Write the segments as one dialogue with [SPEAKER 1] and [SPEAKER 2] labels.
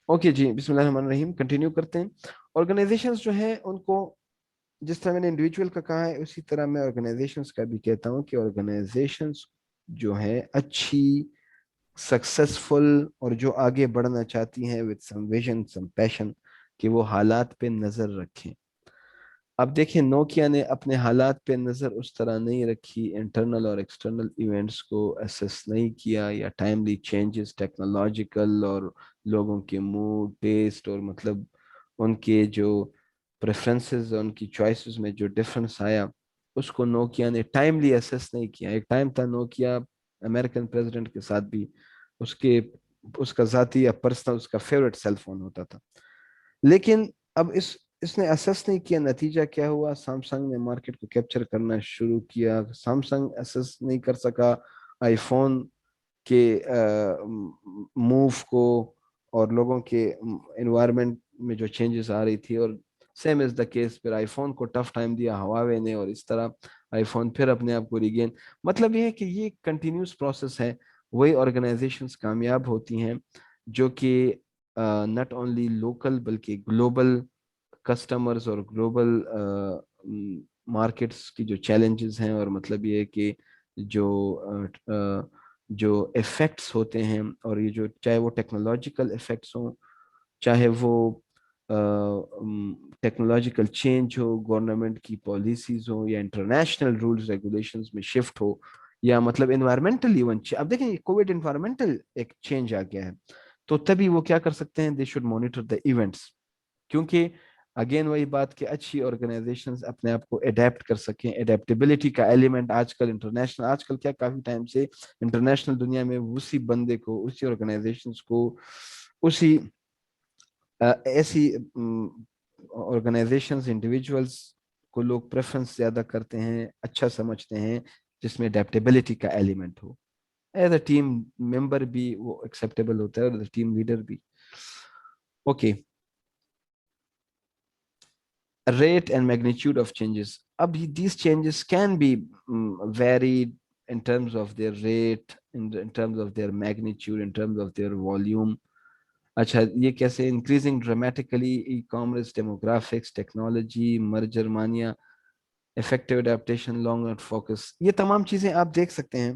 [SPEAKER 1] Okay جی، بسم اللہ الرحمن الرحیم، کنٹینیو کرتے ہیں. آرگنائزیشنز جو ہیں ان کو، جس طرح میں نے انڈیویجول کا کہا ہے اسی طرح میں آرگنائزیشنز کا بھی کہتا ہوں کہ آرگنائزیشنز جو ہیں اچھی، سکسیسفل اور جو آگے بڑھنا چاہتی ہیں وتھ سم ویژن سم پیشن، کہ وہ حالات پہ نظر رکھیں. اب دیکھیں نوکیا نے اپنے حالات پہ نظر اس طرح نہیں رکھی، انٹرنل اور ایکسٹرنل ایونٹس کو اسیس نہیں کیا، یا ٹائملی چینجز ٹیکنالوجیکل اور لوگوں کے موڈ ٹیسٹ اور مطلب ان کے جو پریفرنسز، ان کی چوائسز میں جو ڈفرنس آیا اس کو نوکیا نے ٹائملی اسیس نہیں کیا. ایک ٹائم تھا نوکیا امریکن پریزیڈنٹ کے ساتھ بھی اس کے اس کا ذاتی یا پرسنل اس کا فیوریٹ سیل فون ہوتا تھا. لیکن اب اس نے اسیس نہیں کیا. نتیجہ کیا ہوا؟ سامسنگ نے مارکیٹ کو کیپچر کرنا شروع کیا. سامسنگ اسیس نہیں کر سکا آئی فون کے موو کو اور لوگوں کے انوائرمنٹ میں جو چینجز آ رہی تھی، اور سیم از دا کیس پھر آئی فون کو ٹف ٹائم دیا ہواوے نے، اور اس طرح آئی فون پھر اپنے آپ کو ریگین. مطلب یہ ہے کہ یہ کنٹینیوس پروسیس ہے. وہی آرگنائزیشنز کامیاب ہوتی ہیں جو کہ ناٹ اونلی لوکل بلکہ گلوبل کسٹمرز اور گلوبل مارکیٹس کی جو چیلنجز ہیں، اور مطلب یہ ہے کہ جو جو ایفیکٹس ہوتے ہیں، اور یہ جو چاہے وہ ٹیکنالوجیکل ایفیکٹس ہوں، چاہے وہ ٹیکنالوجیکل چینج ہو، گورنمنٹ کی پالیسیز ہو، یا انٹرنیشنل رولز ریگولیشنز میں شفٹ ہو، یا مطلب انوائرمنٹل ایون. اب دیکھیں یہ کووڈ انوائرمنٹل ایک چینج آ گیا ہے، تو تبھی وہ کیا کر سکتے ہیں؟ They should monitor the events. کیونکہ اگین وہی بات کہ اچھی آرگنائزیشنز اپنے آپ کو اڈیپٹ کر سکیں. اڈیپٹیبلٹی کا ایلیمنٹ آج کل انٹرنیشنل، آج کل کیا کافی ٹائم سے انٹرنیشنل دنیا میں اسی بندے کو، اسی آرگنائزیشنز کو، اسی ایسی آرگنائزیشنز انڈیویجولز کو لوگ پریفرنس زیادہ کرتے ہیں، اچھا سمجھتے ہیں، جس میں اڈیپٹیبلٹی کا element who. As a team member بھی وہ ایکسیپٹیبل ہوتا ہے، اور ایز اے ٹیم لیڈر بھی. Okay. Rate and magnitude of changes. These changes can be varied in terms of their rate, in terms of their magnitude, in terms of their volume. اچھا یہ کیسے؟ Increasing dramatically e commerce, demographics, technology, merger mania, effective adaptation, long run focus. یہ تمام چیزیں آپ دیکھ سکتے ہیں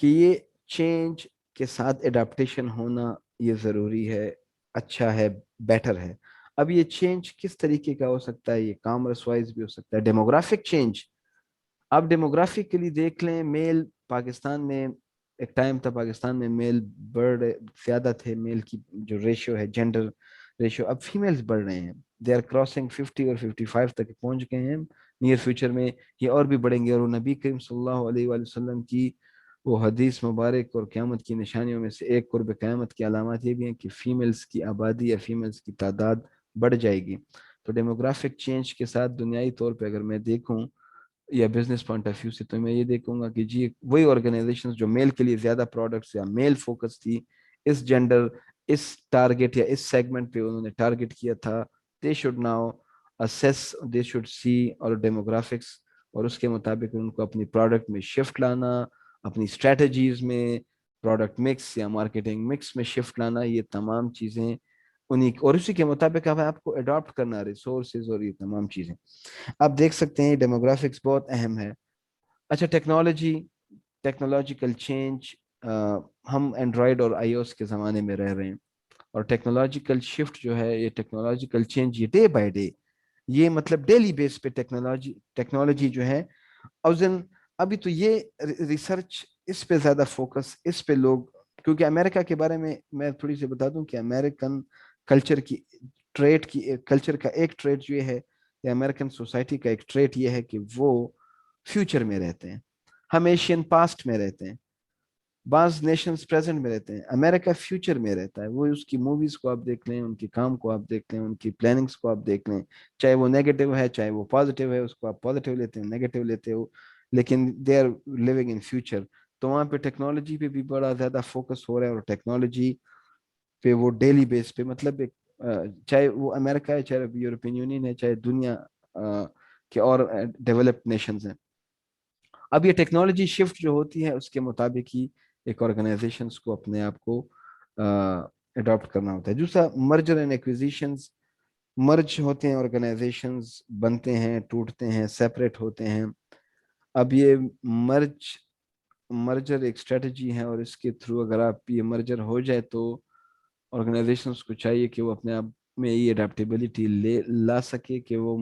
[SPEAKER 1] کہ یہ چینج کے ساتھ اڈاپٹیشن ہونا یہ ضروری ہے، اچھا ہے، بیٹر ہے. اب یہ چینج کس طریقے کا ہو سکتا ہے؟ یہ کامرس وائز بھی ہو سکتا ہے. ڈیموگرافک چینج، آپ ڈیموگرافک کے لیے دیکھ لیں. میل پاکستان میں ایک ٹائم تھا پاکستان میں میل بڑھ زیادہ تھے، میل کی جو ریشو ہے، جینڈر ریشو. اب فیمیلز بڑھ رہے ہیں، دے آر کراسنگ 50 اور 55 تک پہنچ گئے ہیں. نیئر فیوچر میں یہ اور بھی بڑھیں گے. اور نبی کریم صلی اللہ علیہ وآلہ وسلم کی وہ حدیث مبارک اور قیامت کی نشانیوں میں سے ایک، قرب قیامت کی علامات یہ بھی ہیں کہ فیمیلز کی آبادی یا فیمیلز کی تعداد بڑھ جائے گی. تو ڈیموگرافک چینج کے ساتھ دنیائی طور پہ اگر میں دیکھوں یا بزنس پوائنٹ آف ویو سے، تو میں یہ دیکھوں گا کہ جی وہی آرگنائزیشنز جو میل کے لیے زیادہ پروڈکٹس یا میل فوکس تھی، اس جینڈر، اس ٹارگٹ یا اس سیگمنٹ پہ انہوں نے ٹارگٹ کیا تھا، they should now assess, they should see اور ڈیموگرافکس، اور اس کے مطابق ان کو اپنی پروڈکٹ میں شفٹ لانا، اپنی اسٹریٹجیز میں، پروڈکٹ مکس یا مارکیٹنگ مکس میں شفٹ لانا. یہ تمام چیزیں انہیں اور اسی کے مطابق اب آپ کو اڈاپٹ کرنا ریسورسز اور یہ تمام چیزیں. آپ دیکھ سکتے ہیں ڈیموگرافکس بہت اہم ہے. اچھا ٹیکنالوجی، ٹیکنالوجیکل چینج. ہم اینڈرائڈ اور آئی او ایس کے زمانے میں رہ رہے ہیں، اور ٹیکنالوجیکل شفٹ جو ہے، یہ ٹیکنالوجیکل چینج یہ ڈے بائی ڈے، یہ مطلب ڈیلی بیس پہ ٹیکنالوجی جو ہے. ابھی تو یہ ریسرچ اس پہ زیادہ فوکس، اس پہ لوگ، کیونکہ امریکہ کے بارے میں تھوڑی سی بتا دوں کہ امریکن کلچر کی کلچر کا ایک ٹریٹ یہ ہے، یا امریکن سوسائٹی کا ایک ٹریٹ یہ ہے کہ وہ فیوچر میں رہتے ہیں، ہم ایشین پاسٹ میں رہتے ہیں، بعض نیشنز پریزنٹ میں رہتے ہیں، امریکہ فیوچر میں رہتا ہے. وہ اس کی موویز کو آپ دیکھ لیں، ان کے کام کو آپ دیکھ لیں، ان کی پلاننگز کو آپ دیکھ لیں، چاہے وہ نیگیٹو ہے چاہے وہ پازیٹیو ہے، اس کو آپ پازیٹیو لیتے ہیں نیگیٹو لیتے ہو، لیکن they are living in future. تو وہاں پہ ٹیکنالوجی پہ بھی بڑا زیادہ فوکس ہو رہا ہے، اور ٹیکنالوجی پہ وہ ڈیلی بیس پہ مطلب ایک چاہے وہ امریکہ ہے، چاہے یورپین یونین ہے، چاہے دنیا کے اور ڈیولپڈ نیشنز ہیں. اب یہ ٹیکنالوجی شفٹ جو ہوتی ہے اس کے مطابق ہی ایک آرگنائزیشنز کو اپنے آپ کو اڈاپٹ کرنا ہوتا ہے. دوسرا مرجر اینڈ ایکوزیشنز. مرج ہوتے ہیں آرگنائزیشنز، بنتے ہیں، ٹوٹتے ہیں، سیپریٹ ہوتے ہیں. اب یہ مرجر ایک اسٹریٹجی ہے، اور اس کے تھرو اگر آپ یہ مرجر ہو جائے تو آرگنائزیشنز کو چاہیے کہ وہ اپنے آپ میں یہ اڈیپٹیبلٹی لا سکے کہ وہ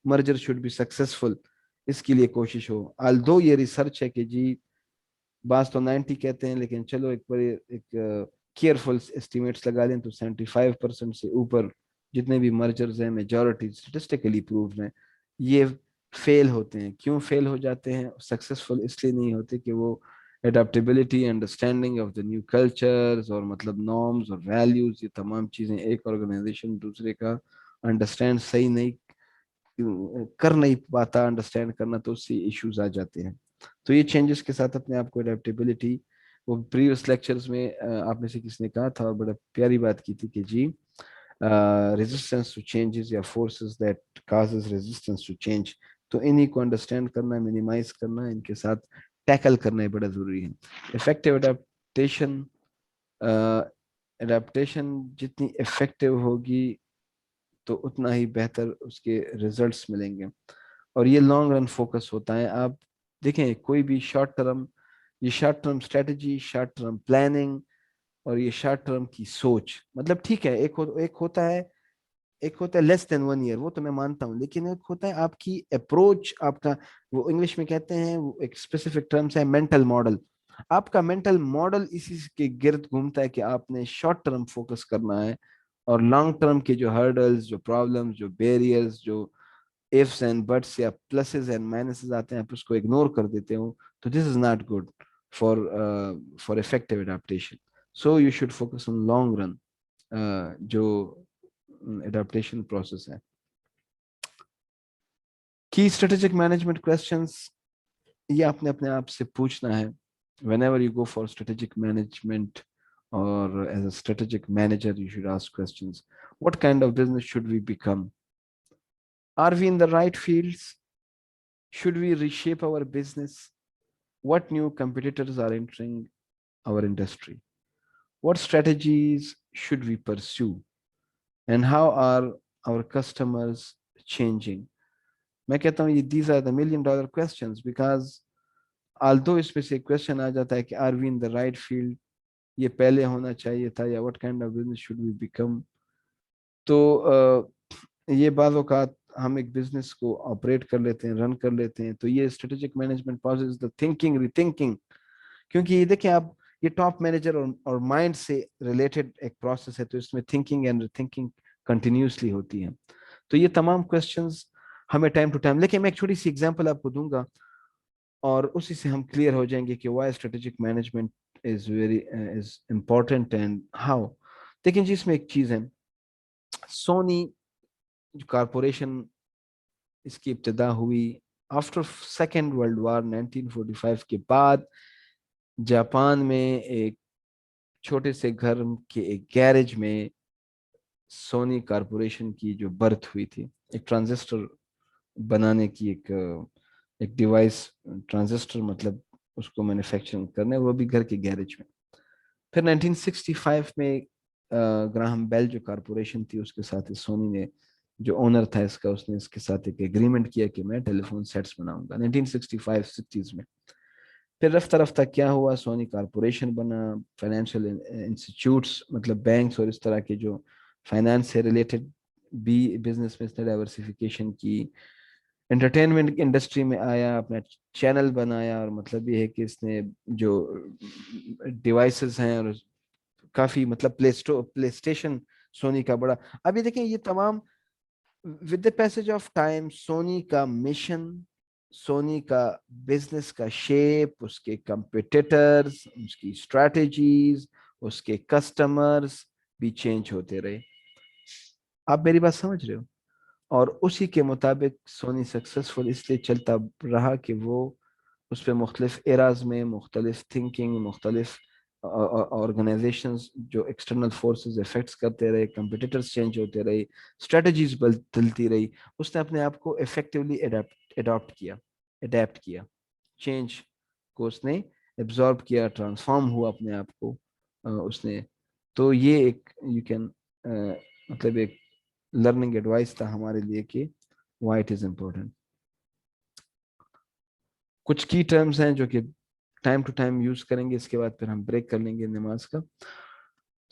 [SPEAKER 1] مرجر شوڈ بی سکسیسفل. اس کے لیے کوشش ہو. آلدو یہ ریسرچ ہے کہ جی بعض تو 90 کہتے ہیں، لیکن چلو ایک بڑے ایک کیئرفل اسٹیمیٹس لگا لیں تو 75% سے اوپر جتنے بھی مرجرز ہیں میجورٹی اسٹیٹسٹیکلی پرووڈ ہیں یہ فیل ہوتے ہیں. کیوں فیل ہو جاتے ہیں؟ سکسیسفل اس لیے نہیں ہوتے کہ وہ adaptability, understanding of the new cultures اور مطلب نارمز اور ویلیوز، یہ تمام چیزیں ایک آرگنائزیشن دوسرے کا انڈرسٹینڈ صحیح نہیں کر نہیں پاتا انڈرسٹینڈ کرنا، تو اس سے ایشوز آ جاتے ہیں. تو یہ چینجز کے ساتھ اپنے آپ کو اڈیپٹیبلٹی. وہ پریویس لیکچرز میں آپ میں سے کس نے کہا تھا، بڑا پیاری بات کی تھی کہ جی ریزسٹنس ٹو چینجز یا forces that causes resistance to change, تو انہی کو انڈرسٹینڈ کرنا، منیمائز کرنا، ان کے ساتھ ٹیکل کرنا بڑا ضروری ہے. افیکٹو اڈیپٹیشن، اڈیپٹیشن جتنی افیکٹو ہوگی تو اتنا ہی بہتر اس کے ریزلٹس ملیں گے. اور یہ لانگ رن فوکس ہوتا ہے. آپ دیکھیں کوئی بھی شارٹ ٹرم، یہ short term strategy, short term planning اور یہ شارٹ ٹرم کی سوچ، مطلب ٹھیک ہے ایک ہوتا ہے لیس دین 1 ایئر، وہ تو میں مانتا ہوں، لیکن ایک ہوتا ہے آپ کی اپروچ، آپ کا وہ انگلش میں کہتے ہیں وہ ایک اسپیسیفک ٹرمس ہے مینٹل ماڈل. آپ کا مینٹل ماڈل اسی کے گرد گھومتا ہے کہ آپ نے شارٹ ٹرم فوکس کرنا ہے، اور لانگ ٹرم کے جو ہرڈلز، جو پرابلمز، جو بیریئرز، جو ifs اینڈ بٹس یا پلسز اینڈ مائنسز آتے ہیں، آپ اس کو اگنور کر دیتے ہو، تو this is not good for effective adaptation. So you should focus on long run جو adaptation process ہے. Key strategic management questions، یہ آپ نے اپنے آپ سے پوچھنا ہے whenever you go for strategic management or as a strategic manager you should ask questions. What kind of business should we become? Are we in the right fields? Should we reshape our business? What new competitors are entering our industry? What strategies should we pursue? And how are our customers changing? میں کہتا ہوں یہ these are the $1,000,000 questions because although اس میں سے question آ جاتا ہے کہ are we in the right field، یہ پہلے ہونا چاہیے تھا، یا what kind of business should we become، تو یہ بعض اوقات ہم ایک بزنس کو آپریٹ کر لیتے ہیں، رن کر لیتے ہیں، تو یہ strategic management process the thinking rethinking. کیونکہ یہ دیکھیں آپ یہ ٹاپ مینیجر اور مائنڈ سے ریلیٹڈ ایک پروسیس ہے، تو اس میں thinking and rethinking continuously ہوتی ہے. تو یہ تمام کوشچنز ہمیں ٹائم ٹو ٹائم، لیکن میں ایک چھوٹی سی ایگزامپل آپ کو دوں گا اور اسی سے ہم کلیئر ہو جائیں گے کہ why strategic management is important and how. لیکن جی اس میں ایک چیز ہے، سونی جو کارپوریشن اس کی ابتدا ہوئی آفٹر سیکنڈ ورلڈ وار 1945 کے بعد، جاپان میں ایک چھوٹے سے گھر کے ایک گیرج میں سونی کارپوریشن کی جو برتھ ہوئی تھی. ایک ٹرانزسٹر بنانے کی ایک ڈیوائس، ٹرانزسٹر مطلب اس کو مینوفیکچرنگ کرنے، وہ بھی گھر کے گیرج میں. پھر 1965 میں گراہم بیل جو کارپوریشن تھی اس کے ساتھ سونی نے جو اونر تھا اس کا، اس نے اس کے ساتھ ایک ایگریمنٹ کیا کہ میں ٹیلی فون سیٹس بناؤں گا 1965-60 میں. پھر رفتہ رفتہ کیا ہوا، سونی کارپوریشن بنا، فائنینشیل انسٹیٹیوٹس مطلب بینکس اور اس طرح کے جو فائنانس سے ریلیٹڈ بھی بزنس میں اس نے ڈائیورسیفیکیشن کی. انٹرٹینمنٹ انڈسٹری میں آیا، اپنا چینل بنایا، اور مطلب یہ ہے کہ اس نے جو ڈیوائسز ہیں اور کافی مطلب پلے اسٹیشن سونی کا بڑا. ابھی دیکھیں یہ تمام with the passage of time Sony کا مشن، سونی کا بزنس کا شیپ، اس کے کمپیٹیٹرز، اس کی اسٹریٹجیز، اس کے کسٹمرز بھی چینج ہوتے رہے. آپ میری بات سمجھ رہے ہو؟ اور اسی کے مطابق سونی سکسیسفل اس لیے چلتا رہا کہ وہ اس پہ مختلف ایراز میں مختلف تھنکنگ، مختلف آرگنائزیشنز جو ایکسٹرنل فورسز افیکٹس کرتے رہے، کمپیٹیٹرز چینج ہوتے رہے، اسٹریٹجیز بدلتی رہی، اس نے اپنے آپ کو افیکٹولی اڈیپٹ کیا، چینج کو اس نے ایبزارب کیا، ٹرانسفارم ہوا اپنے آپ کو اس نے تو یہ ایک یو کین مطلب ایک لرننگ ایڈوائس تھا ہمارے لیے کہ why it is important. کچھ کی ٹرمز ہیں جو کہ ٹائم ٹو ٹائم یوز کریں گے, اس کے بعد پھر ہم بریک کر لیں گے نماز کا.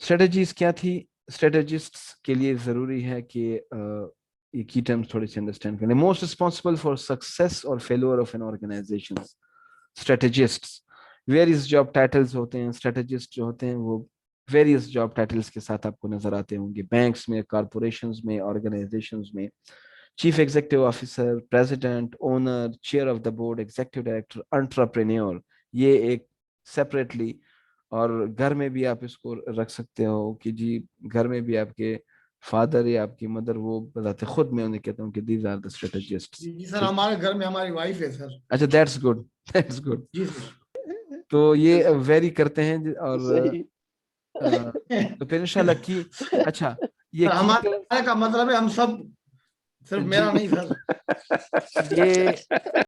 [SPEAKER 1] اسٹریٹجیز کیا تھی؟ اسٹریٹجسٹ کے لیے ضروری ہے کہ یہ کی ٹرمز تھوڑے سے انڈرسٹینڈ کریں. موسٹ ریسپانسبل فار سکسیس اور failure of an organization, strategist. Various job titles ہوتے ہیں. اسٹریٹجسٹ جو ہوتے ہیں وہ ویریس جاب ٹائٹلز کے ساتھ آپ کو نظر آتے ہوں گے, بینکس میں, کارپوریشنز میں, آرگنائزیشنز میں. Chief executive officer, president, owner, chair of the board, executive director, entrepreneur, یہ ایک سیپریٹلی. اور گھر میں بھی آپ اس کو رکھ سکتے ہو کہ جی گھر میں بھی آپ کے فادر یا آپ کی مدر, وہ بذات خود میں انہیں کہتا ہوں کہ دیز آر دا اسٹریٹجسٹ.
[SPEAKER 2] جی سر, ہمارے گھر میں ہماری وائف ہے سر.
[SPEAKER 1] اچھا, دیٹس گڈ, دیٹس گڈ.
[SPEAKER 2] جی سر.
[SPEAKER 1] تو یہ ویری کرتے ہیں اور تو پھر انشاءاللہ کی. اچھا یہ
[SPEAKER 2] ہمارے کا مطلب ہے ہم سب, صرف میرا نہیں سر.
[SPEAKER 1] یہ